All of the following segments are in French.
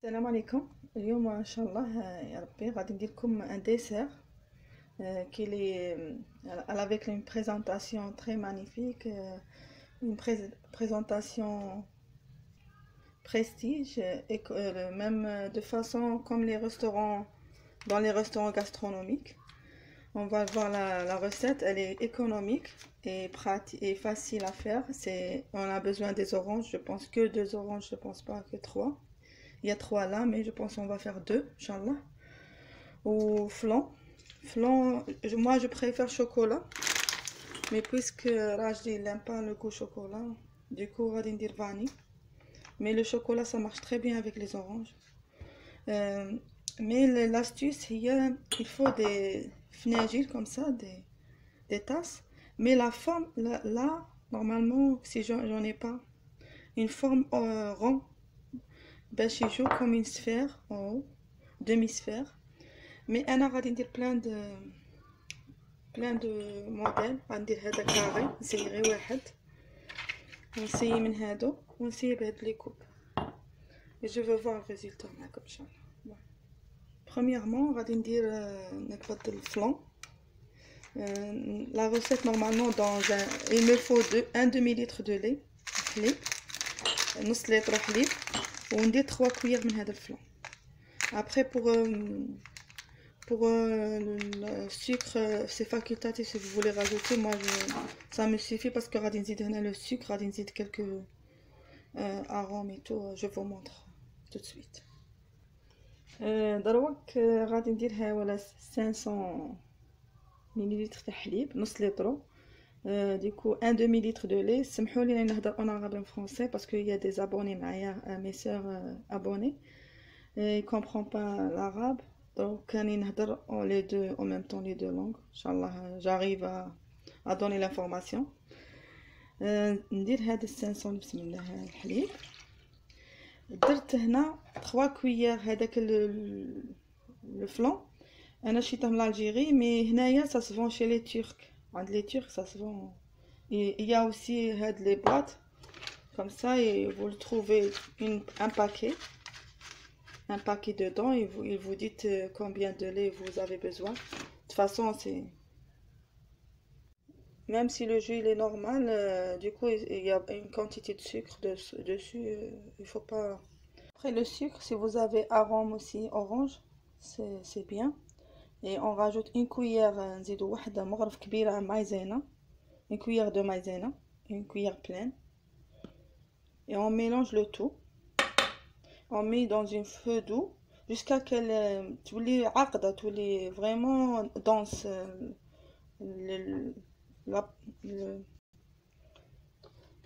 السلام عليكم. اليوم ان شاء الله يا ربي غادي ندير لكم ان ديسير qui est avec une présentation très magnifique, une présentation prestige et même de façon comme les restaurants, dans les restaurants gastronomiques. On va voir la recette, elle est économique et pratique et facile à faire. On a besoin des oranges, je pense que 2 oranges, je pense pas que 3. Il y a 3 là, mais je pense qu'on va faire 2, Inch'Allah. Au flan. Moi je préfère chocolat. Mais puisque Rajdi n'aime pas le goût chocolat, du coup on va dire vanille. Mais le chocolat ça marche très bien avec les oranges. Mais l'astuce, il faut des fnagiles comme ça, des tasses. Mais la forme, là, normalement, si j'en ai pas, une forme rond. باش يجو comme une sphère en haut, demi-sphère. Mais انا غادي ندير plein de modèles. غندير هذا كاري، نسيي غير واحد ونسيي من هادو ونسيي بهاد لي كوب. et je veux voir le résultat معكم ان شاء الله. premièrement غادي ندير نكبط الفلان. La recette normalement il me faut 1 demi-litre de lait حليب، نص لتر حليب، وندير 3 cuillères من هذا الفلان. Après pour le sucre c'est facultatif si vous voulez rajouter. Moi ça me suffit parce que غادي نزيد هنا le sucre، غادي نزيد quelques arômes et tout. Je vous montre tout de suite. دروك غادي ندير ها ولا 500 مليلتر تاع حليب، نص لتر. Du coup 1 demi-litre de lait. سمحوا لي نهضر en arabe en français parce qu'il y a des abonnés معايا, mes sœurs abonnées, ils comprennent pas l'arabe. Donc راني نهضر les deux en même temps, les deux langues. Inch'Allah j'arrive à donner l'information. ندير هاد 500 بسم الله الحليب. درت هنا 3 cuillères هذاك le flan. انا شريته من الجيري، mais هنايا ça se vend chez les Turcs. عند les Turcs ça se vend. Il y a aussi les boîtes comme ça et vous le trouvez un paquet dedans et il vous dit combien de lait vous avez besoin. De toute façon c'est même si le jus il est normal, du coup il y a une quantité de sucre dessus, il faut pas. Après le sucre, si vous avez arôme aussi orange, c'est bien. Et on rajoute une cuillère نزيدو واحدة مغرف كبيرة maïzena, une cuillère de maïzena, une cuillère pleine, et on mélange le tout. On met dans une feu doux jusqu'à qu'elle تولي عقدة، تولي vraiment dense.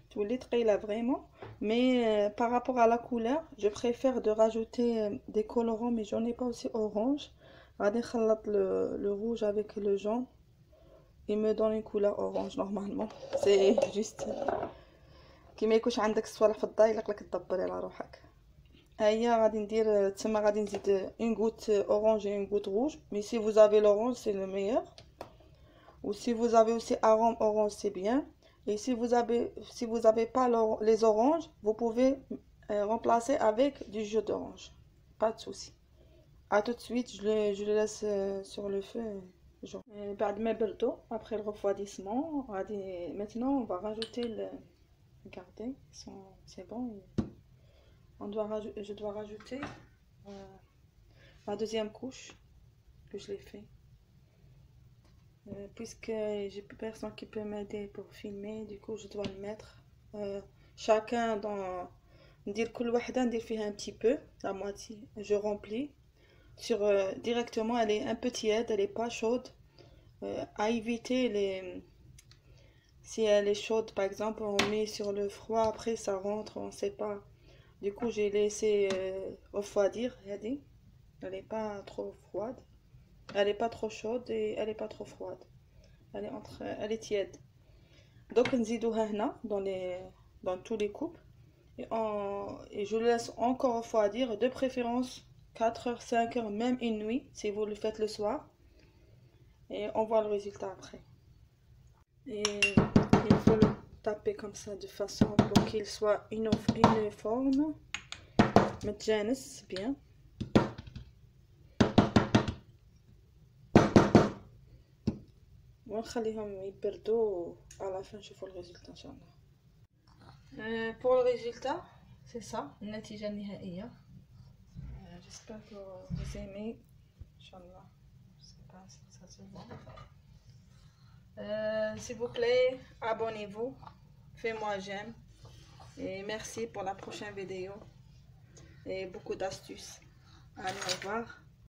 تولي ثقيلة vraiment. Mais par rapport à la couleur, je préfère de rajouter des colorants, mais j'en ai pas aussi orange. غادي نخلط le rouge avec le jaune, il me donne une couleur orange normalement. C'est juste كي ما يكونش عندك الصوالح في الدار يليق لك تدبري على روحك. هيا غادي ندير تما غادي نزيد une goutte orange et une goutte rouge. Mais si vous avez l'orange c'est le meilleur, ou si vous avez aussi arôme orange c'est bien. Et si vous avez pas les oranges, vous pouvez remplacer avec du jus d'orange, pas de souci. À tout de suite, je le laisse sur le feu. بعد ما بردوا, après le refroidissement, maintenant on va rajouter regardez, c'est bon. Je dois rajouter la deuxième couche que je l'ai fait. Puisque j'ai plus personne qui peut m'aider pour filmer, du coup je dois le mettre. Chacun dans ندير كل وحده ندير فيها un petit peu, la moitié. Je remplis sur directement. Elle est un peu tiède, elle est pas chaude. À éviter si elle est chaude par exemple, on met sur le froid, après ça rentre, on sait pas. Du coup j'ai laissé refroidir. Elle est pas trop froide, elle est pas trop chaude et elle est pas trop froide. Elle est tiède. Donc نزيدوها هنا dans tous les coupes et je laisse encore refroidir, de préférence 4 heures, 5 heures, même une nuit si vous le faites le soir. Et on voit le résultat après. Et il faut le taper comme ça de façon pour qu'il soit uniforme. متجانس بيان. ونخليهم يبردوا على فين نشوفوا الريزلت ان شاء الله. بور الريزلت سي سا النتيجه النهائيه. جيسبر كو vous aimez ان شاء الله. c'est pas ça se voit. S'il vous plaît, abonnez-vous, faites-moi j'aime et merci pour la prochaine vidéo et beaucoup d'astuces. Allez, au revoir.